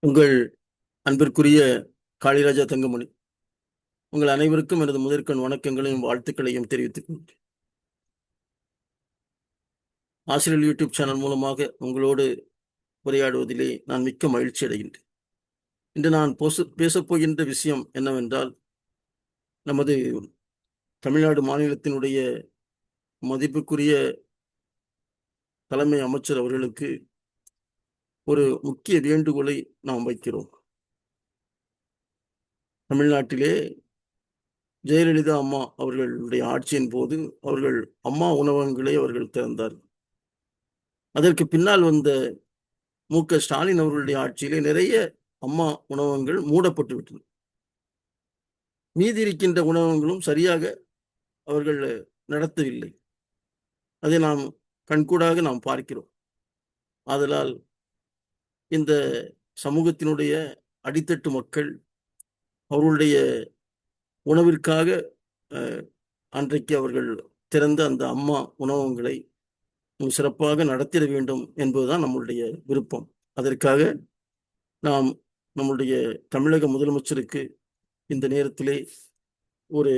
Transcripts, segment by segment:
உங்கள் அன்பிற்குரிய காளிராஜா தங்கமணி, உங்கள் அனைவருக்கும் எனது முதற்கண் வணக்கங்களையும் வாழ்த்துக்களையும் தெரிவித்துக் கொள்கிறேன். ஆசிரியர் யூடியூப் சேனல் மூலமாக உங்களோடு உரையாடுவதிலே நான் மிக்க மகிழ்ச்சி அடைகின்றேன். இன்று நான் பேசப்போகின்ற விஷயம் என்னவென்றால், நமது தமிழ்நாடு மாநிலத்தினுடைய மதிப்புக்குரிய தலைமை அமைச்சர் அவர்களுக்கு ஒரு முக்கிய வேண்டுகோளை நாம் வைக்கிறோம். தமிழ்நாட்டிலே ஜெயலலிதா அம்மா அவர்களுடைய ஆட்சியின் போது அவர்கள் அம்மா உணவகங்களை அவர்கள் திறந்தார். அதற்கு பின்னால் வந்த மு.க.ஸ்டாலின் அவர்களுடைய ஆட்சியிலே நிறைய அம்மா உணவகங்கள் மூடப்பட்டு விட்டன. மீதி இருக்கின்ற உணவகங்களும் சரியாக அவர்கள் நடத்தவில்லை. அதை நாம் கண்கூடாக நாம் பார்க்கிறோம். ஆதலால் இந்த சமூகத்தினுடைய அடித்தட்டு மக்கள் அவர்களுடைய உணவிற்காக அன்றைக்கு அவர்கள் திறந்த அந்த அம்மா உணவகங்களை சிறப்பாக நடத்திட வேண்டும் என்பதுதான் நம்முடைய விருப்பம். அதற்காக நாம் நம்முடைய தமிழக முதலமைச்சருக்கு இந்த நேரத்திலே ஒரு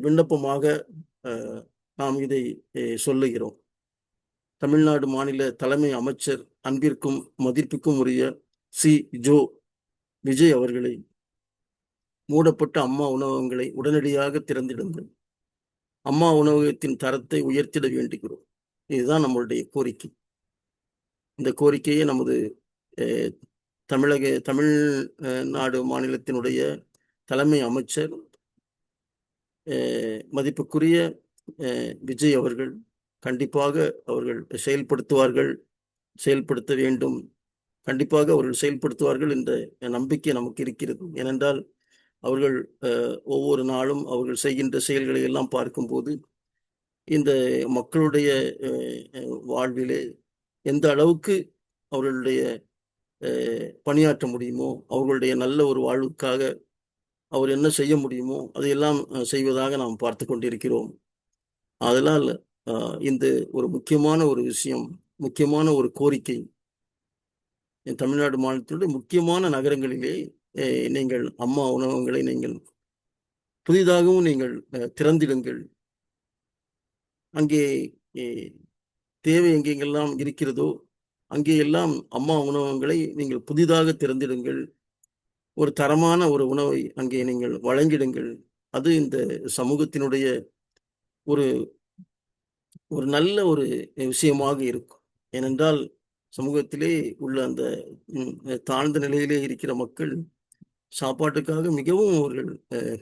விண்ணப்பமாக நாம் இதை சொல்லுகிறோம். தமிழ்நாடு மாநில தலைமை அமைச்சர் அன்பிற்கும் மதிப்பிற்கும் உரிய ஜோ. விஜய் அவர்களை மூடப்பட்ட அம்மா உணவகங்களை உடனடியாக திறந்திடுங்கள். அம்மா உணவகத்தின் தரத்தை உயர்த்திட வேண்டுகிறோம். இதுதான் நம்மளுடைய கோரிக்கை. இந்த கோரிக்கையை நமது தமிழ்நாடு மாநிலத்தினுடைய தலைமை அமைச்சர் மதிப்புக்குரிய விஜய் அவர்கள் கண்டிப்பாக அவர்கள் செயல்படுத்த வேண்டும். கண்டிப்பாக அவர்கள் செயல்படுத்துவார்கள் என்ற நம்பிக்கை நமக்கு இருக்கிறது. ஏனென்றால் அவர்கள் ஒவ்வொரு நாளும் அவர்கள் செய்கின்ற செயல்களை எல்லாம் பார்க்கும்போது இந்த மக்களுடைய வாழ்விலே எந்த அளவுக்கு அவர்களுடைய பணியாற்ற முடியுமோ, அவர்களுடைய நல்ல ஒரு வாழ்வுக்காக அவர் என்ன செய்ய முடியுமோ அதையெல்லாம் செய்வதாக நாம் பார்த்து கொண்டிருக்கிறோம். அதனால் இந்த ஒரு முக்கியமான ஒரு விஷயம், முக்கியமான ஒரு கோரிக்கை, தமிழ்நாடு மாநிலத்தினுடைய முக்கியமான நகரங்களிலே நீங்கள் அம்மா உணவகங்களை நீங்கள் புதிதாகவும் நீங்கள் திறந்திடுங்கள். அங்கே தேவை எங்கெங்கெல்லாம் இருக்கிறதோ அங்கே எல்லாம் அம்மா உணவகங்களை நீங்கள் புதிதாக திறந்திடுங்கள். ஒரு தரமான ஒரு உணவை அங்கே நீங்கள் வழங்கிடுங்கள். அது இந்த சமூகத்தினுடைய ஒரு ஒரு நல்ல ஒரு விஷயமாக இருக்கும். ஏனென்றால் சமூகத்திலே உள்ள அந்த தாழ்ந்த நிலையிலே இருக்கிற மக்கள் சாப்பாட்டுக்காக மிகவும் அவர்கள்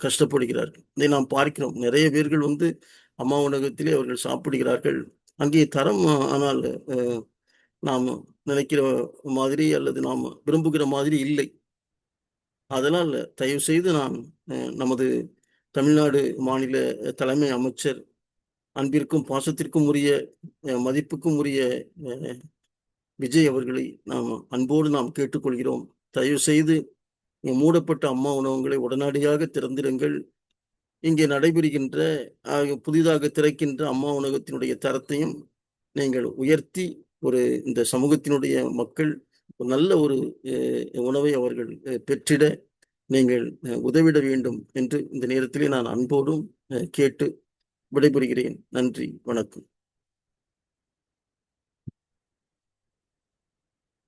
கஷ்டப்படுகிறார்கள். இதை நாம் பார்க்கிறோம். நிறைய பேர்கள் அம்மா உணவகத்திலே அவர்கள் சாப்பிடுகிறார்கள். அங்கே தரம் ஆனால் நாம் நினைக்கிற மாதிரி அல்லது நாம் விரும்புகிற மாதிரி இல்லை. அதனால் தயவு செய்து நான் நமது தமிழ்நாடு மாநில தலைமை அமைச்சர் அன்பிற்கும் பாசத்திற்கும் உரிய மதிப்புக்கும் உரிய விஜய் அவர்களை நாம் அன்போடு நாம் கேட்டுக்கொள்கிறோம். தயவு செய்து மூடப்பட்ட அம்மா உணவகங்களை உடனடியாக திறந்திடுங்கள். இங்கே நடைபெறுகின்ற புதிதாக திறக்கின்ற அம்மா உணவகத்தினுடைய தரத்தையும் நீங்கள் உயர்த்தி இந்த சமூகத்தினுடைய மக்கள் நல்ல ஒரு உணவை அவர்கள் பெற்றிட நீங்கள் உதவிட வேண்டும் என்று இந்த நேரத்திலே நான் அன்போடும் கேட்டு விடைபெறுகிறேன். நன்றி, வணக்கம்.